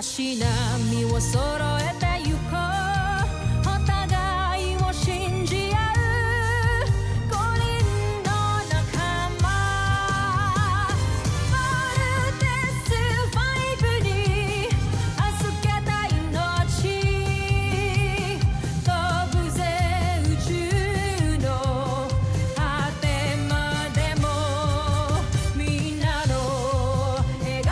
しなみを揃えてゆこうお互いを信じ合う五人の仲間まるでスファイブに預けた命飛ぶぜ宇宙の果てまでもみんなの笑顔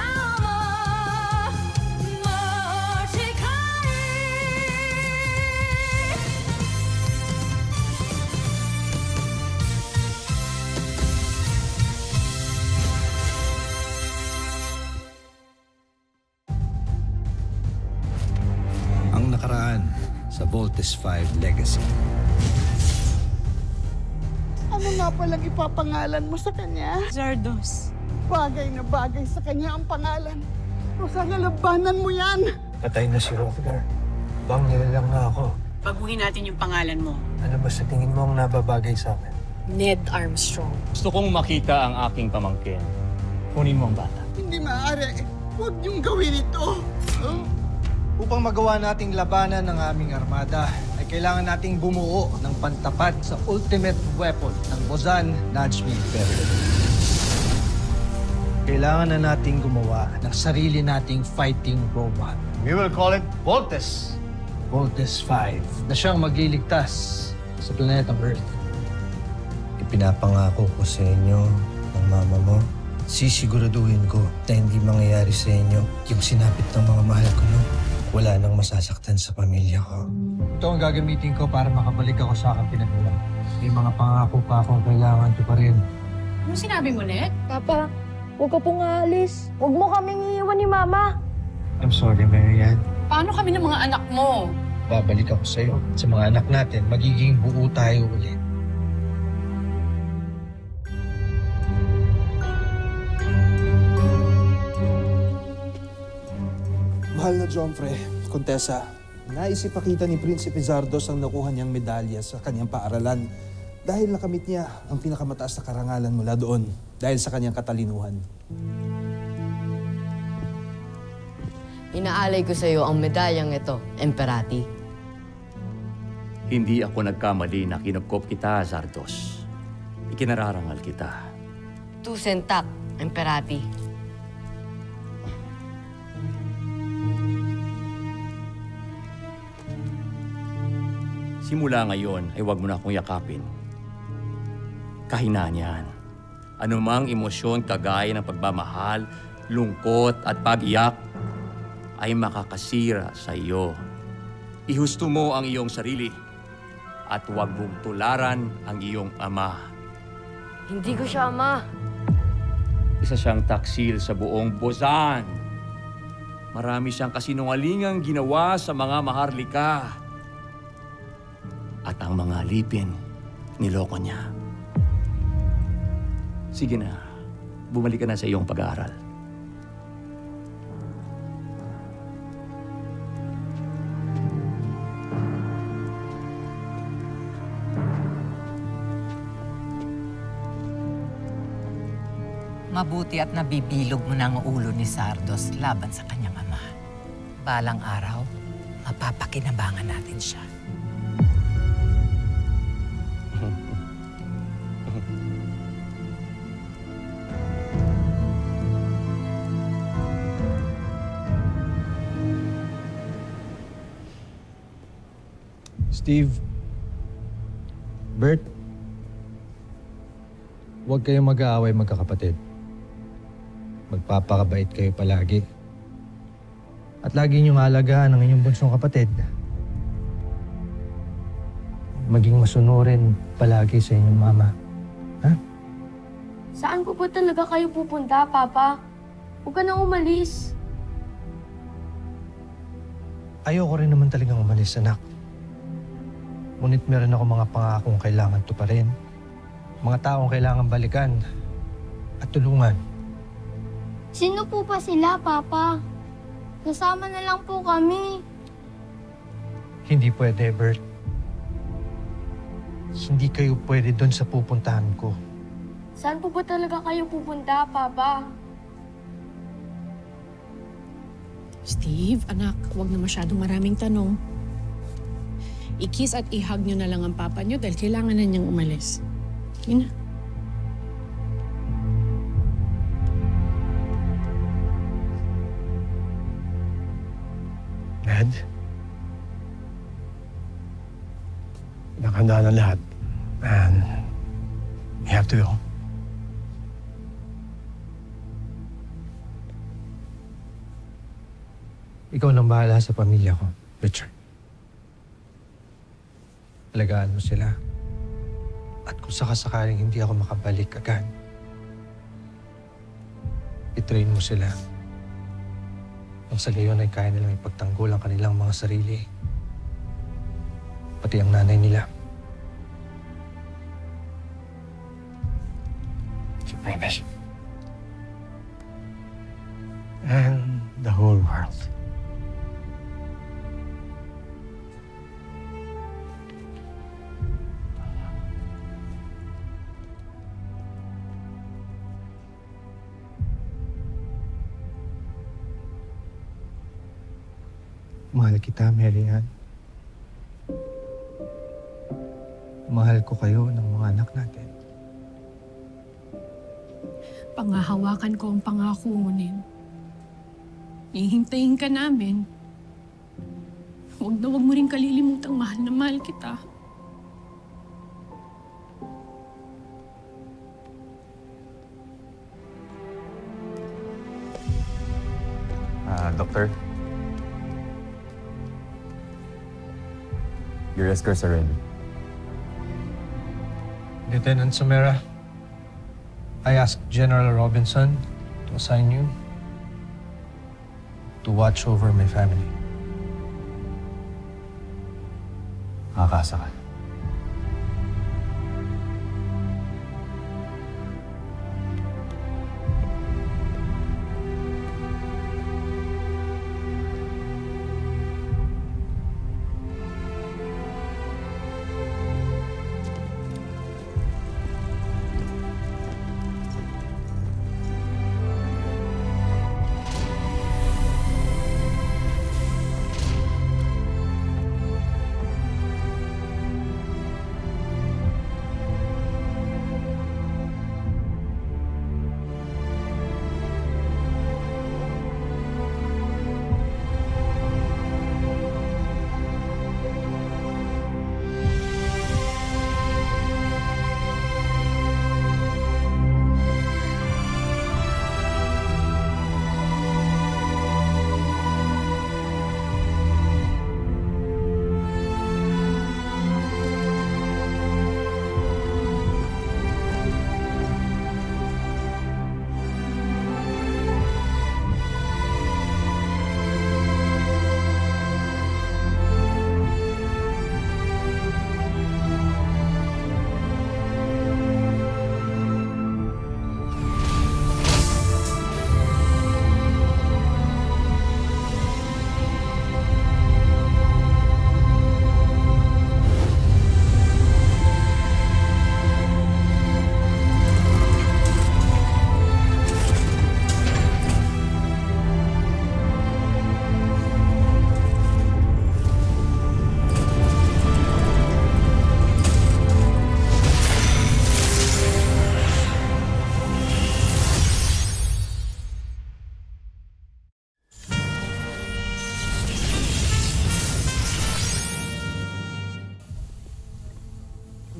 Ang nakaraan sa Voltes 5 Legacy. Ano nga palang ipapangalan mo sa kanya? Zardos. Bagay na bagay sa kanya ang pangalan. O sana labanan mo yan. Patay na si Rothgar. Bangil lang na ako. Baguhin natin yung pangalan mo. Ano ba sa tingin mo ang nababagay sa akin? Ned Armstrong. Gusto kong makita ang aking pamangkin. Kunin mo ang bata. Hindi maaari. Huwag niyong gawin ito. Upang magawa nating labanan ng aming armada, ay kailangan nating bumuo ng pantapat sa ultimate weapon ng Bozan Najmi Imperium. Kailangan na nating gumawa ng sarili nating fighting robot. We will call it Voltes. Voltes 5 na siyang magliligtas sa planetang Earth. Ipinapangako ko sa inyo ng mama mo, sisiguraduhin ko na hindi mangyayari sa inyo yung sinapit ng mga mahal ko, no? Wala nang masasaktan sa pamilya ko. Ito ang gagamitin ko para makabalik ako sa aking pinagmulan. May mga pangako pa akong kailangan tuparin. Ano sinabi mo, Ned? Papa, huwag ka pong aalis. Huwag mo kaming iiwan ni Mama. I'm sorry, Marianne. Paano kami ng mga anak mo? Babalik ako sa'yo. Sa mga anak natin, magiging buo tayo ulit. Mahal na Joffrey, Contessa, nais ipakita ni Prinsipe Zardos ang nakuha niyang medalya sa kanyang paaralan dahil nakamit niya ang pinakamataas na karangalan mula doon dahil sa kanyang katalinuhan. Inaalay ko sa iyo ang medalyang ito, Emperati. Hindi ako nagkamali na kinupkop kita, Zardos. Ikinararangal kita. Tusentak, Emperati. Simula ngayon ay huwag mo na akong yakapin. Kahinaan yan. Anumang emosyon kagaya ng pagmamahal, lungkot at pag-iyak ay makakasira sa iyo. Ihusto mo ang iyong sarili at huwag mong tularan ang iyong ama. Hindi ko siya ama. Isa siyang taksil sa buong Bozan. Marami siyang kasinungalingang ginawa sa mga maharlika. At ang mga alipin, niloko niya. Sige na, bumalik ka na sa iyong pag-aaral. Mabuti at nabibilog mo na ang ulo ni Zardos laban sa kanyang ama. Balang araw, mapapakinabangan natin siya. Steve, Bert, huwag kayong mag-aaway magkakapatid. Magpapakabait kayo palagi. At lagi niyong alagaan ang inyong bunsong kapatid. Maging masunurin palagi sa inyong mama. Ha? Saan po ba talaga kayo pupunta, Papa? Huwag ka nang umalis. Ayoko rin naman talagang umalis, anak. Ngunit meron ako mga pangakong kailangan tuparin. Mga taong kailangan balikan at tulungan. Sino po pa sila, Papa? Kasama na lang po kami. Hindi pwede, Bert. Hindi kayo pwede doon sa pupuntahan ko. Saan po ba talaga kayo pupunta, Papa? Steve, anak, huwag na masyadong maraming tanong. I-kiss at i-hug nyo na lang ang papa nyo dahil kailangan na niyang umalis. Yun na. Ned? Nakahanda na lahat. And we have to go. Ikaw nang bahala sa pamilya ko, Richard. Alagaan mo sila. At kung sakasakaling hindi ako makabalik agad, i-train mo sila. Nang sa gayon ay kaya nilang ipagtanggol ang kanilang mga sarili. Pati ang nanay nila. Promise. And the whole world. Mahal kita, Mary Ann. Mahal ko kayo ng mga anak natin. Pangahawakan ko ang pangako mo, Nen. Hihintayin ka namin. Huwag na huwag mo rin kalilimutang mahal na mahal kita. Doctor? Your escorts are ready. Lieutenant Samara, I asked General Robinson to assign you to watch over my family. Makakasa ka.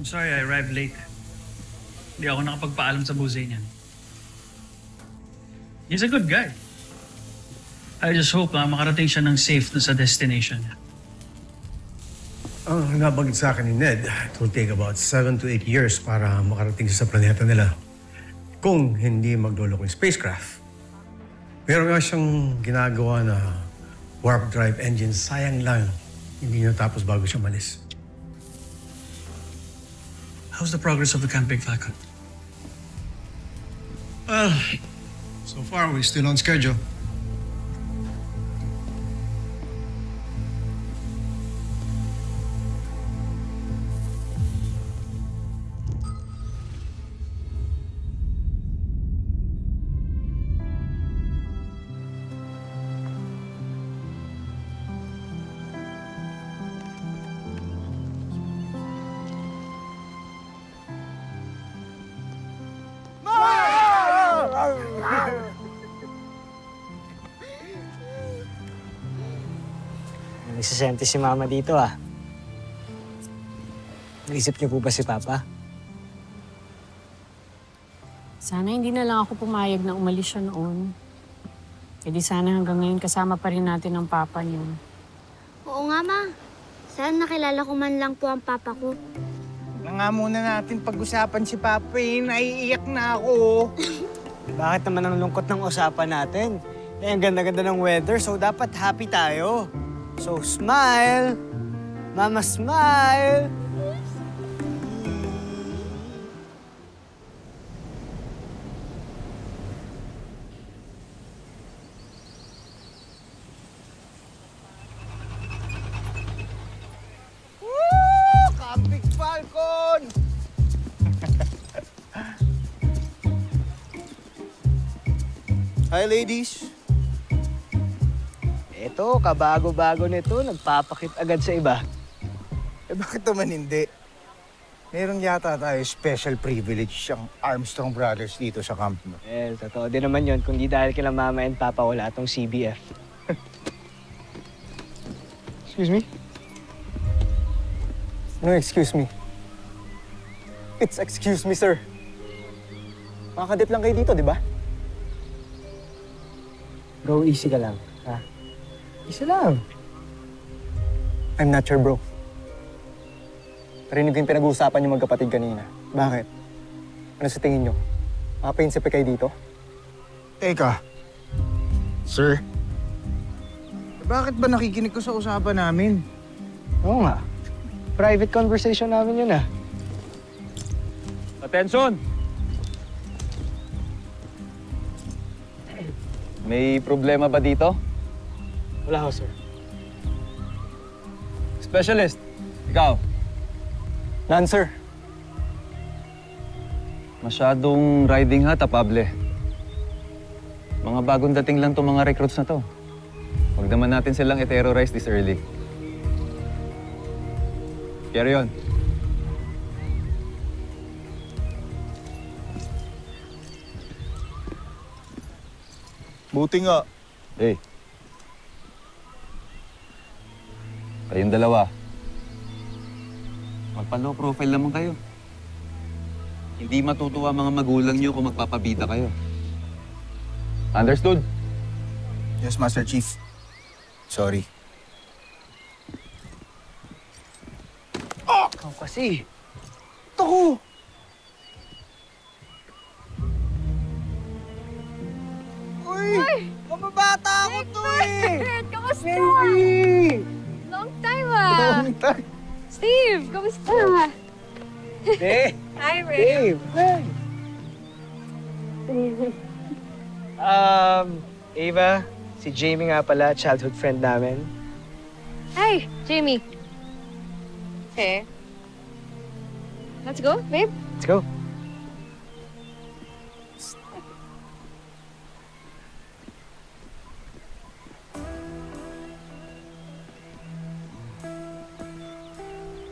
I'm sorry I arrived late. Hindi ako nakapagpaalam sa buhay niyan. He's a good guy. I just hope makarating siya ng safe dun sa destination niya. Ang nabagid sa akin ni Ned, it will take about 7 to 8 years para makarating siya sa planeta nila. Kung hindi magloloko yung spacecraft. Pero nga siyang ginagawa na warp drive engine, sayang lang. Hindi natapos bago siya malis. How's the progress of the Camping Falcon? Well, so far we're still on schedule. nagsisente si Mama dito ah. Naisip niyo po ba si Papa? Sana hindi na lang ako pumayag na umalis siya noon. E di sana hanggang ngayon kasama pa rin natin ang papa niyo. Oo nga, Ma. Sana nakilala ko man lang po ang papa ko. Na nga muna natin pag-usapan si Papa eh. Naiiyak na ako. Bakit naman ang lungkot ng usapan natin? Eh, ang ganda-ganda ng weather, so dapat happy tayo. So, smile! Mama, smile! Woo! Camping Falcon! Hi, ladies. Eto, kabago-bago nito, nagpapakit agad sa iba. Eh, bakit naman hindi? Meron yata tayo special privilege siyang Armstrong Brothers dito sa camp mo. Eh, totoo din naman yun. Kung di dahil kila Mama and Papa, wala tong CBF. Excuse me? No, excuse me. It's excuse me, sir. Mga kadit lang kayo dito, di ba? Go easy ka lang, ha? Isa lang. I'm not your bro. Narinig ko yung pinag-uusapan yung magkapatid kanina. Bakit? Ano sa tingin nyo? Mga prinsipe kayo dito? Teka. Sir? Bakit ba nakikinig ko sa usapan namin? Oo nga. Private conversation namin yun, ah. Attention! May problema ba dito? Wala ho, sir. Specialist, ikaw. None, sir. Masyadong riding ha, tapable. Mga bagong dating lang itong mga recruits na to. Huwag naman natin silang i-terrorize this early. Carry on. Buti nga. Hey. Kayong dalawa. Magpa-low profile naman kayo. Hindi matutuwa mga magulang niyo kung magpapabida kayo. Understood? Yes, Master Chief. Sorry. Ikaw kasi. Ito ko! Uy! Kababata ako to eh! Kamusta? Baby! Long time ah! Long time. Steve, kamusta? Dave! Hi, Ray. Dave! Ava, si Jamie nga pala, childhood friend namin. Hi, Jamie. Okay. Let's go, babe. Let's go.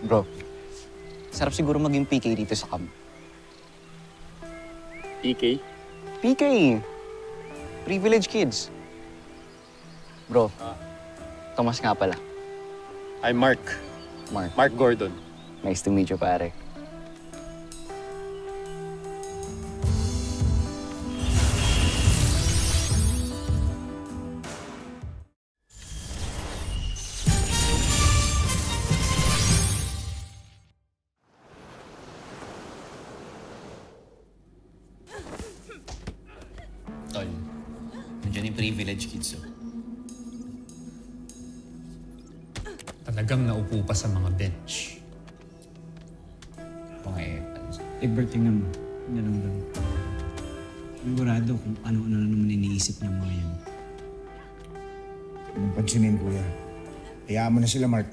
Bro, sarap siguro maging PK dito sa camp. PK? PK! Privilege kids. Bro, Thomas nga pala. I'm Mark. Mark Gordon. Nice to meet you, pare. Tol, nandiyan yung privilege kids, oh. Talagang naupo pa sa mga bench. Mga Egbert, tingnan mo. Naramdam. Sigurado kung ano-ano na naman iniisip ng mga yan. Anong pansinin, kuya? Hayaan mo na sila, Mark.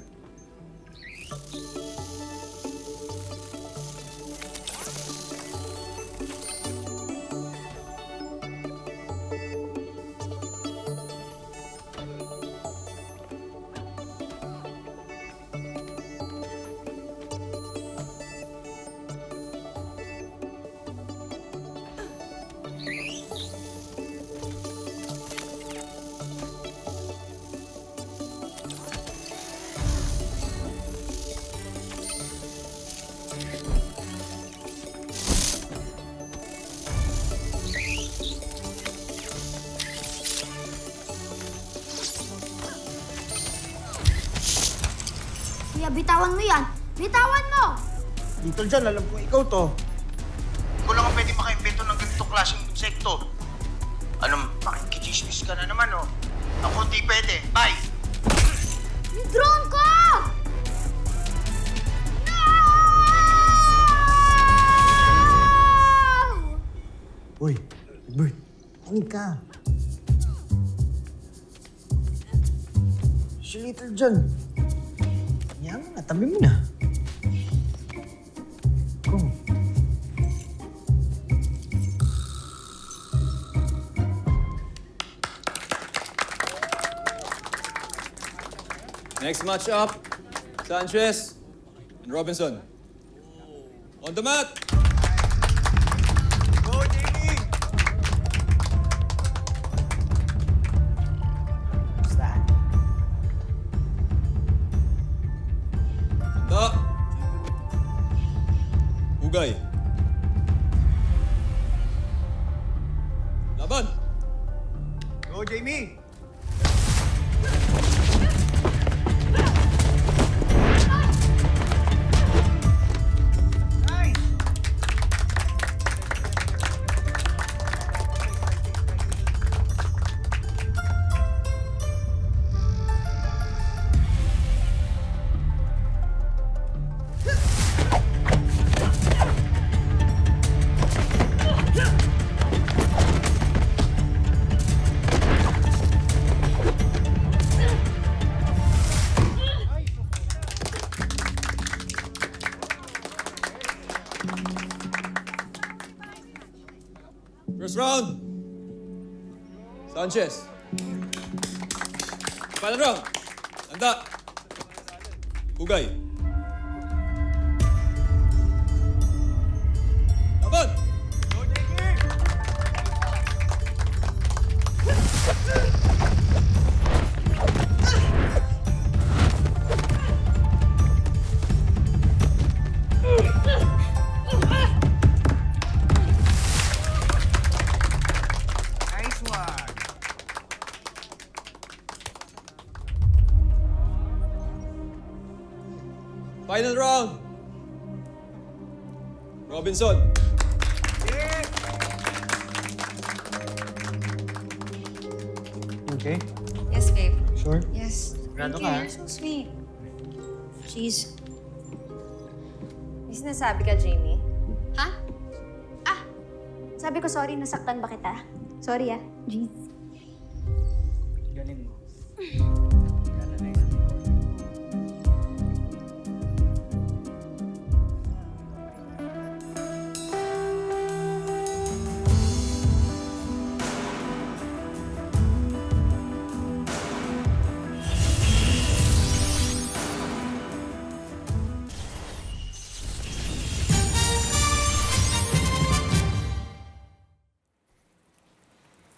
kaya bitawan mo yan. Bitawan mo! Little John, alam ko ikaw to. Ikaw lang ang pwede maka-invento ng ganitong klaseng insekto. Anong makikichismis ka na naman, oh. Ako di pwede. Bye! Yung drone ko! Uy, Bert, ano ka? Si Little John. Yan mo na, tabi mo na. Go. Next match up, Sanchez and Robinson. On the mat! Go, Jamie! Basta. Handa. Hugay. Laban! Go, Jamie! First round. Sanchez. Final round. Handa. Hugay. Laban! Nice one! Final round. Robinson. Okay? Yes, babe. Sure? Yes. Sigurado Thank ka, you. ha? You're so sweet. Jeez. May sinasabi ka, Jamie? Ha? Ah! Sabi ko sorry, nasaktan ba kita? Sorry ah. Jeez. Galing mo.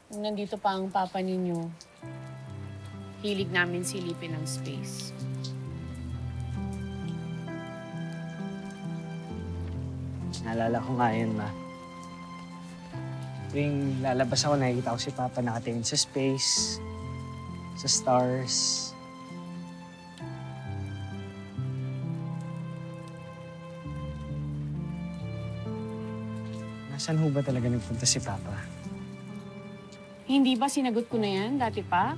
Nung nandito pa ang papa ninyo, hilig namin silipin ang space. Naalala ko nga yun, ma. Tuwing lalabas ako, nakikita ko si Papa nakatingin sa space, sa stars. Nasaan ho ba talaga nagpunta si Papa? Hindi ba sinagot ko na yan dati pa?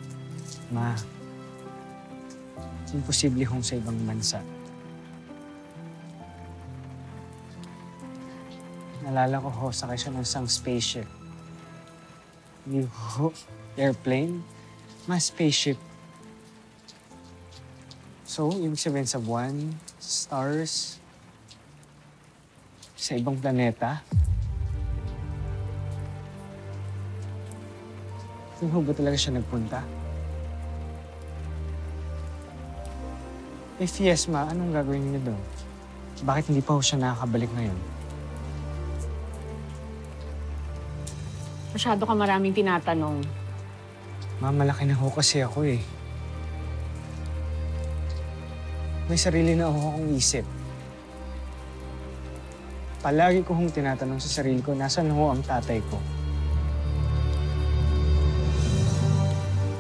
Ma, imposible hong sa ibang bansa. Nalala ko ho, sakay siya ng isang spaceship. Hindi ho, airplane, mas spaceship. So, ibig sabihin sa buwan, stars, sa ibang planeta. Saan ho ba talaga siya nagpunta? If yes, ma, anong gagawin niyo doon? Bakit hindi pa ho siya nakakabalik ngayon? Masyado ka maraming tinatanong. Ma, malaki na ho kasi ako eh. May sarili na ho akong isip. Palagi ko hong tinatanong sa sarili ko, nasaan ho ang tatay ko?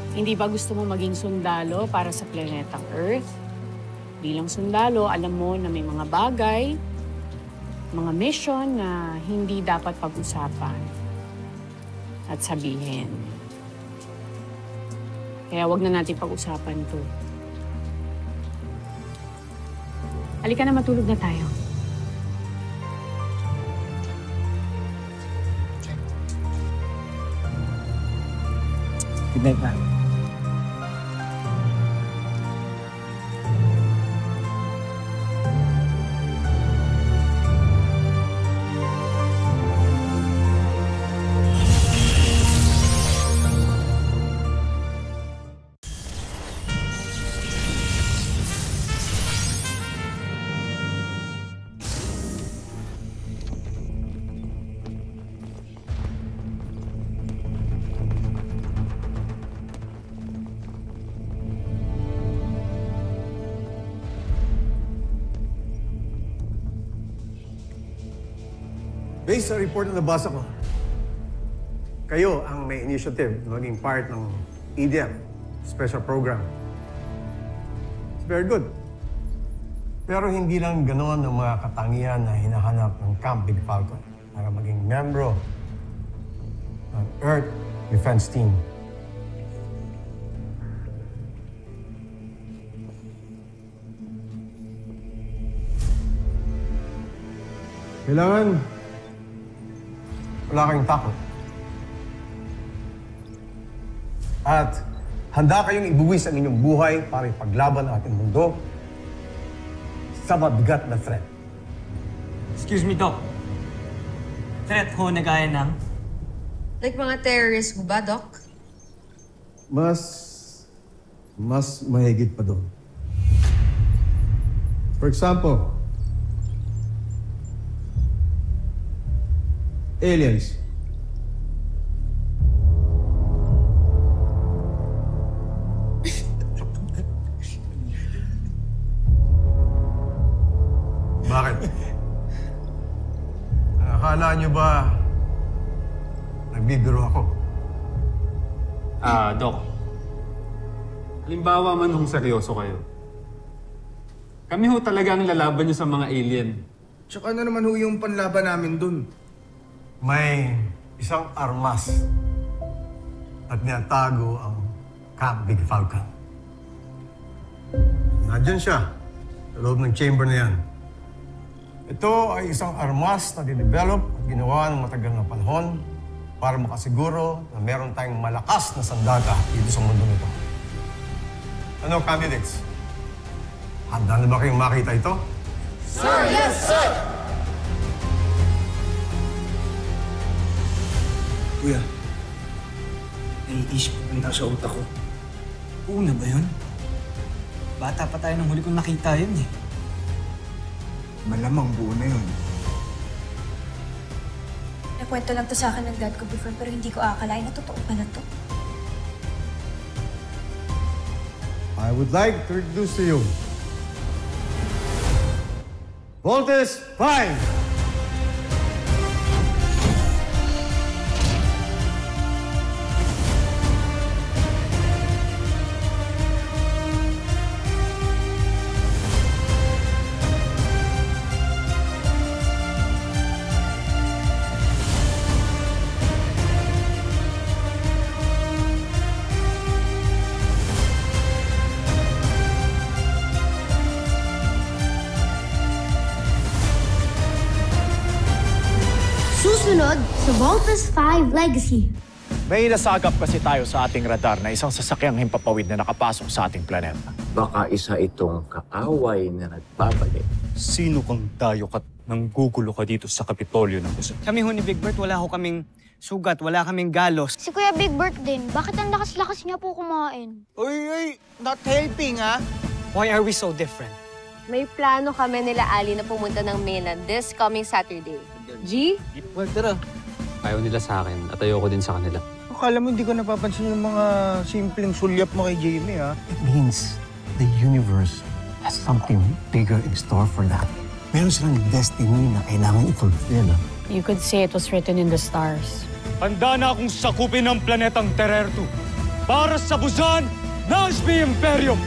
Hindi ba gusto mo maging sundalo para sa planetang Earth? Bilang sundalo, alam mo na may mga bagay, mga mission na hindi dapat pag-usapan at sabihin. Kaya wag na natin pag-usapan to. Halika na, matulog na tayo. Good night, ma'am. Based sa report na nabasa ko, kayo ang may initiative na maging part ng EDF special program. It's very good. Pero hindi lang ganoon ang mga katangian na hinahanap ng Camp Big Falcon para maging membro ng Earth Defense Team. Kailangan wala kayong takot. At handa kayong ibuwis ang inyong buhay para ipaglaban ang ating mundo sa mabigat na threat. Excuse me, Doc. Threat ho na gaya ng? Like mga terrorist mo ba, Doc? Mas mahigit pa doon. For example, aliens. Bakit? Akala niyo ba nagbibiro ako? Doc. Halimbawa man kung seryoso kayo. Kami ho talaga ang lalaban niyo sa mga alien. Tsaka na naman ho yung panlaban namin dun. May isang armas at niyatago ang Camp Big Falcon. Nandiyan siya sa loob ng chamber na yan. Ito ay isang armas na dinevelop at ginawa ng matagal na panahon para makasiguro na meron tayong malakas na sandata dito sa mundo nito. Ano, candidates? Handa na ba kayong makita ito? Sir, yes, sir! Kuya, naiisip ko rin sa utak ko. Oo na ba yun? Bata pa tayo nung huli kong nakita yun eh. Malamang buo na yun. Nakwento lang to sa akin ng dad ko before pero hindi ko akalain na totoo pala to. I would like to introduce to you Voltes 5! Susunod sa Voltes 5 Legacy. May nasagap kasi tayo sa ating radar na isang sasakyang himpapawid na nakapasok sa ating planeta. Baka isa itong kaaway na nagbabalik. Sino kang dayo ka nang gugulo ka dito sa Kapitolyo ng Luzon? Kami ho ni Big Bert, wala ho kaming sugat, wala kaming galos. Si Kuya Big Bert din, bakit ang lakas-lakas niya po kumain? Uy, not helping ha? Why are we so different? May plano kami nila Ali na pumunta ng mainland this coming Saturday. G? Well, tara. Ayaw nila sa akin at ayoko din sa kanila. Akala mo hindi ko napapansin yung mga simpleng sulyap mo kay Jamie, ha? It means the universe has something bigger in store for that. Meron silang destiny na kailangan i-fulfill. You could say it was written in the stars. Handa na akong sakupin ang planetang Terertu para sa busan ng SP Imperium!